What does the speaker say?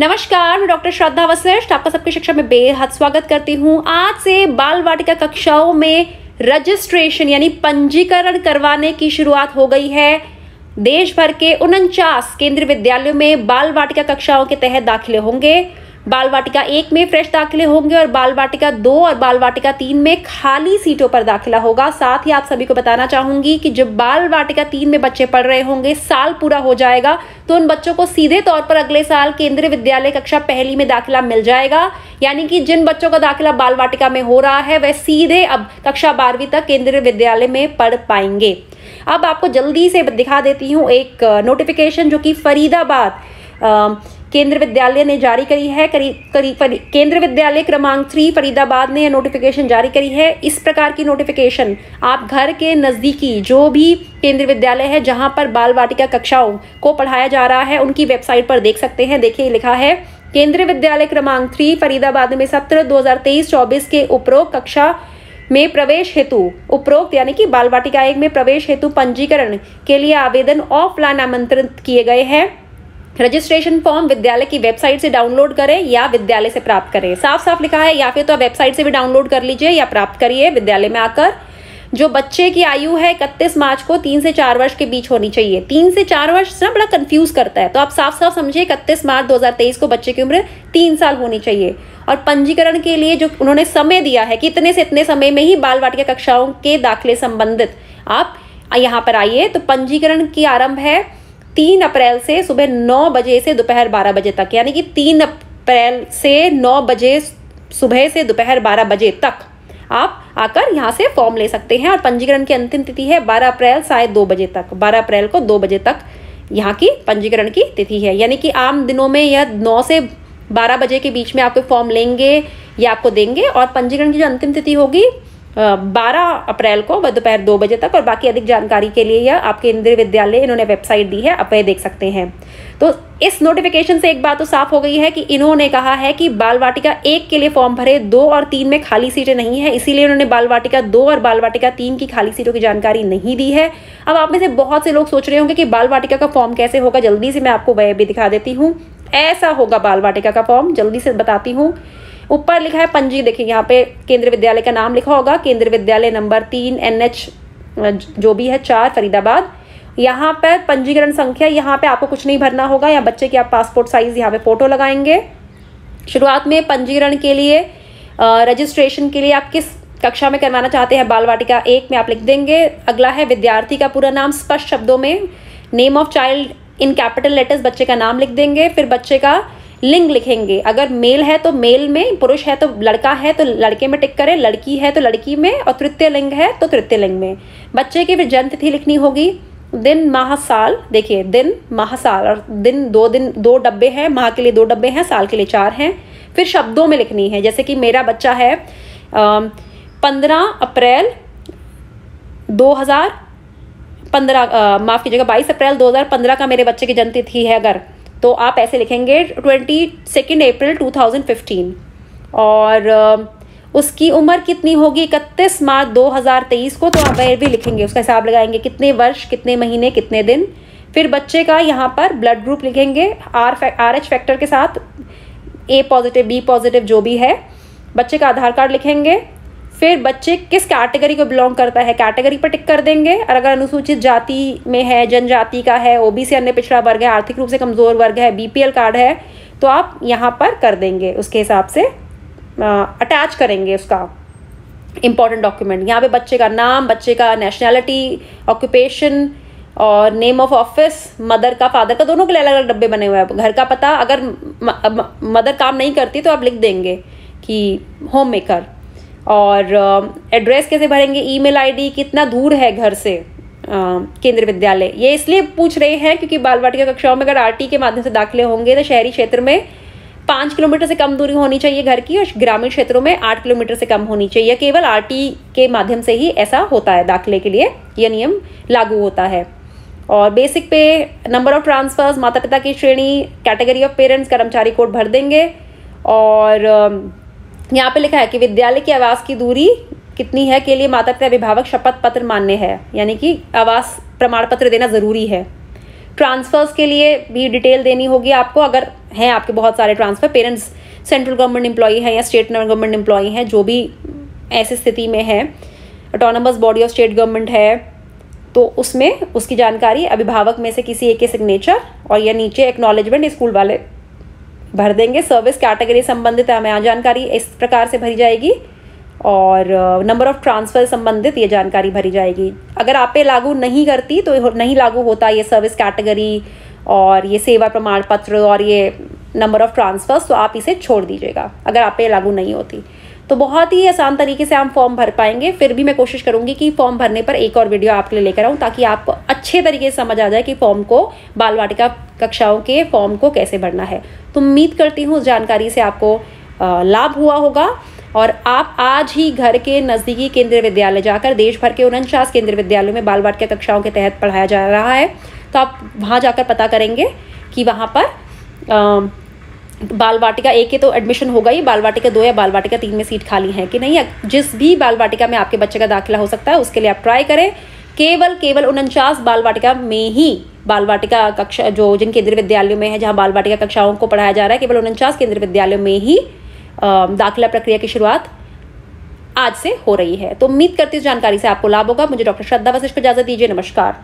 नमस्कार, मैं डॉक्टर श्रद्धा वशिष्ठ आपका सबकी शिक्षा में बेहद स्वागत करती हूँ। आज से बाल वाटिका कक्षाओं में रजिस्ट्रेशन यानी पंजीकरण करवाने की शुरुआत हो गई है। देश भर के 49 केंद्रीय विद्यालयों में बाल वाटिका कक्षाओं के तहत दाखिले होंगे। बाल वाटिका 1 में फ्रेश दाखिले होंगे और बाल वाटिका 2 और बाल वाटिका 3 में खाली सीटों पर दाखिला होगा। साथ ही आप सभी को बताना चाहूंगी कि जब बाल वाटिका 3 में बच्चे पढ़ रहे होंगे, साल पूरा हो जाएगा तो उन बच्चों को सीधे तौर पर अगले साल केंद्रीय विद्यालय कक्षा पहली में दाखिला मिल जाएगा। यानी कि जिन बच्चों का दाखिला बाल वाटिका में हो रहा है वह सीधे अब कक्षा 12वीं तक केंद्रीय विद्यालय में पढ़ पाएंगे। अब आपको जल्दी से दिखा देती हूँ एक नोटिफिकेशन जो कि फरीदाबाद केंद्रीय विद्यालय ने जारी करी है। केंद्रीय विद्यालय क्रमांक 3 फरीदाबाद ने यह नोटिफिकेशन जारी करी है। इस प्रकार की नोटिफिकेशन आप घर के नज़दीकी जो भी केंद्रीय विद्यालय है जहां पर बाल वाटिका कक्षाओं को पढ़ाया जा रहा है उनकी वेबसाइट पर देख सकते हैं। देखिए लिखा है केंद्रीय विद्यालय क्रमांक 3 फरीदाबाद में सत्र 2023-24 के उपरोक्त कक्षा में प्रवेश हेतु उपरोक्त यानी कि बाल वाटिका 1 में प्रवेश हेतु पंजीकरण के लिए आवेदन ऑफलाइन आमंत्रित किए गए हैं। रजिस्ट्रेशन फॉर्म विद्यालय की वेबसाइट से डाउनलोड करें या विद्यालय से प्राप्त करें। साफ साफ लिखा है, या फिर तो आप वेबसाइट से भी डाउनलोड कर लीजिए या प्राप्त करिए विद्यालय में आकर। जो बच्चे की आयु है 31 मार्च को 3 से 4 वर्ष के बीच होनी चाहिए। 3 से 4 वर्ष ना बड़ा कंफ्यूज करता है, तो आप साफ साफ समझिए 31 मार्च 2023 को बच्चे की उम्र 3 साल होनी चाहिए। और पंजीकरण के लिए जो उन्होंने समय दिया है कि इतने से इतने समय में ही बाल वाटिका कक्षाओं के दाखिले संबंधित आप यहाँ पर आइए। तो पंजीकरण की आरंभ है 3 अप्रैल से सुबह 9 बजे से दोपहर 12 बजे तक, यानी कि 3 अप्रैल से 9 बजे सुबह से दोपहर 12 बजे तक आप आकर यहाँ से फॉर्म ले सकते हैं। और पंजीकरण की अंतिम तिथि है 12 अप्रैल साढ़े 2 बजे तक। 12 अप्रैल को 2 बजे तक यहाँ की पंजीकरण की तिथि है। यानी कि आम दिनों में यह 9 से 12 बजे के बीच में आपको फॉर्म लेंगे या आपको देंगे। और पंजीकरण की जो अंतिम तिथि होगी 12 अप्रैल को दोपहर 2 बजे तक। और बाकी अधिक जानकारी के लिए यह आपके केंद्रीय विद्यालय इन्होंने वेबसाइट दी है, आप वह देख सकते हैं। तो इस नोटिफिकेशन से एक बात तो साफ हो गई है कि इन्होंने कहा है कि बाल वाटिका 1 के लिए फॉर्म भरे, 2 और 3 में खाली सीटें नहीं है, इसीलिए उन्होंने बाल वाटिका 2 और बाल वाटिका 3 की खाली सीटों की जानकारी नहीं दी है। अब आप में से बहुत से लोग सोच रहे होंगे कि बाल वाटिका का फॉर्म कैसे होगा। जल्दी से मैं आपको वह भी दिखा देती हूँ। ऐसा होगा बाल वाटिका का फॉर्म, जल्दी से बताती हूँ। ऊपर लिखा है पंजी, देखिए यहाँ पे केंद्रीय विद्यालय का नाम लिखा होगा, केंद्रीय विद्यालय नंबर 3 NH जो भी है 4 फरीदाबाद। यहाँ पर पंजीकरण संख्या, यहाँ पे आपको कुछ नहीं भरना होगा। या बच्चे की आप पासपोर्ट साइज यहाँ पे फोटो लगाएंगे। शुरुआत में पंजीकरण के लिए रजिस्ट्रेशन के लिए आप किस कक्षा में करवाना चाहते हैं, बाल वाटिका 1 में आप लिख देंगे। अगला है विद्यार्थी का पूरा नाम स्पष्ट शब्दों में, name of child in capital letters, बच्चे का नाम लिख देंगे। फिर बच्चे का लिंग लिखेंगे, अगर मेल है तो मेल में, पुरुष है तो लड़का है तो लड़के में टिक करें, लड़की है तो लड़की में, और तृतीय लिंग है तो तृतीय लिंग में। बच्चे की फिर जन्म तिथि लिखनी होगी, दिन माह साल, देखिए दिन माह साल, और दिन 2 डब्बे हैं, माह के लिए 2 डब्बे हैं, साल के लिए 4 हैं। फिर शब्दों में लिखनी है, जैसे कि मेरा बच्चा है 15 अप्रैल 2015 माफ कीजिएगा 22 अप्रैल 2015 का मेरे बच्चे की जन्म तिथि है अगर, तो आप ऐसे लिखेंगे 22 अप्रैल 2015। और उसकी उम्र कितनी होगी 31 मार्च 2023 को, तो आप वह भी लिखेंगे, उसका हिसाब लगाएंगे कितने वर्ष, कितने महीने, कितने दिन। फिर बच्चे का यहाँ पर ब्लड ग्रुप लिखेंगे RH फैक्टर के साथ, A पॉजिटिव B पॉजिटिव जो भी है। बच्चे का आधार कार्ड लिखेंगे। फिर बच्चे किस कैटेगरी को बिलोंग करता है, कैटेगरी पर टिक कर देंगे। और अगर अनुसूचित जाति में है, जनजाति का है, OBC अन्य पिछड़ा वर्ग है, आर्थिक रूप से कमजोर वर्ग है, BPL कार्ड है, तो आप यहाँ पर कर देंगे, उसके हिसाब से अटैच करेंगे उसका इम्पॉर्टेंट डॉक्यूमेंट। यहाँ पे बच्चे का नाम, बच्चे का नेशनैलिटी, ऑक्यूपेशन और नेम ऑफ ऑफिस, मदर का फादर का, दोनों के लिए अलग अलग डब्बे बने हुए हैं। घर का पता, अगर मदर काम नहीं करती तो आप लिख देंगे कि होम मेकर। और एड्रेस कैसे भरेंगे, ईमेल आईडी, कितना दूर है घर से केंद्रीय विद्यालय। ये इसलिए पूछ रहे हैं क्योंकि बाल वाटिका कक्षाओं में अगर RT के माध्यम से दाखिले होंगे तो शहरी क्षेत्र में 5 किलोमीटर से कम दूरी होनी चाहिए घर की, और ग्रामीण क्षेत्रों में 8 किलोमीटर से कम होनी चाहिए। केवल RT के माध्यम से ही ऐसा होता है, दाखिले के लिए यह नियम लागू होता है। और बेसिक पे, नंबर ऑफ ट्रांसफर्स, माता पिता की श्रेणी, कैटेगरी ऑफ पेरेंट्स, कर्मचारी कोड भर देंगे। और यहाँ पे लिखा है कि विद्यालय की आवास की दूरी कितनी है के लिए माता पिता अभिभावक शपथ पत्र मान्य है, यानी कि आवास प्रमाण पत्र देना जरूरी है। ट्रांसफर्स के लिए भी डिटेल देनी होगी आपको। अगर हैं आपके बहुत सारे transfer, parents central government employee हैं या स्टेट गवर्नमेंट एम्प्लॉई हैं, जो भी ऐसी स्थिति में है, autonomous body of state government है, तो उसमें उसकी जानकारी अभिभावक में से किसी एक के सिग्नेचर और या नीचे एक्नॉलेजमेंट स्कूल वाले भर देंगे। सर्विस कैटेगरी संबंधित हमें यहाँ जानकारी इस प्रकार से भरी जाएगी और नंबर ऑफ ट्रांसफ़र संबंधित ये जानकारी भरी जाएगी। अगर आप पे लागू नहीं करती तो नहीं लागू होता ये सर्विस कैटेगरी और ये सेवा प्रमाण पत्र और ये नंबर ऑफ ट्रांसफर्स, तो आप इसे छोड़ दीजिएगा अगर आप पे लागू नहीं होती। तो बहुत ही आसान तरीके से हम फॉर्म भर पाएंगे। फिर भी मैं कोशिश करूंगी कि फॉर्म भरने पर एक और वीडियो आपके लिए लेकर आऊं ताकि आपको अच्छे तरीके से समझ आ जाए कि फॉर्म को, बाल वाटिका कक्षाओं के फॉर्म को कैसे भरना है। तो उम्मीद करती हूँ उस जानकारी से आपको लाभ हुआ होगा और आप आज ही घर के नज़दीकी केंद्रीय विद्यालय जाकर, देश भर के 49 केंद्रीय विद्यालयों में बाल वाटिका कक्षाओं के तहत पढ़ाया जा रहा है, तो आप वहाँ जाकर पता करेंगे कि वहाँ पर बाल वाटिका 1 के तो एडमिशन होगा ही, बाल वाटिका 2 या बाल वाटिका 3 में सीट खाली है कि नहीं, या जिस भी बाल वाटिका में आपके बच्चे का दाखिला हो सकता है उसके लिए आप ट्राई करें। केवल 49 बाल वाटिका में ही बाल वाटिका कक्षा जो जिन केंद्रीय विद्यालयों में है जहाँ बाल वाटिका कक्षाओं को पढ़ाया जा रहा है, केवल 49 केंद्रीय विद्यालयों में ही दाखिला प्रक्रिया की शुरुआत आज से हो रही है। तो उम्मीद करती हूँ जानकारी से आपको लाभ होगा। मुझे डॉक्टर श्रद्धा वशिष्ठ को इजाजत दीजिए। नमस्कार।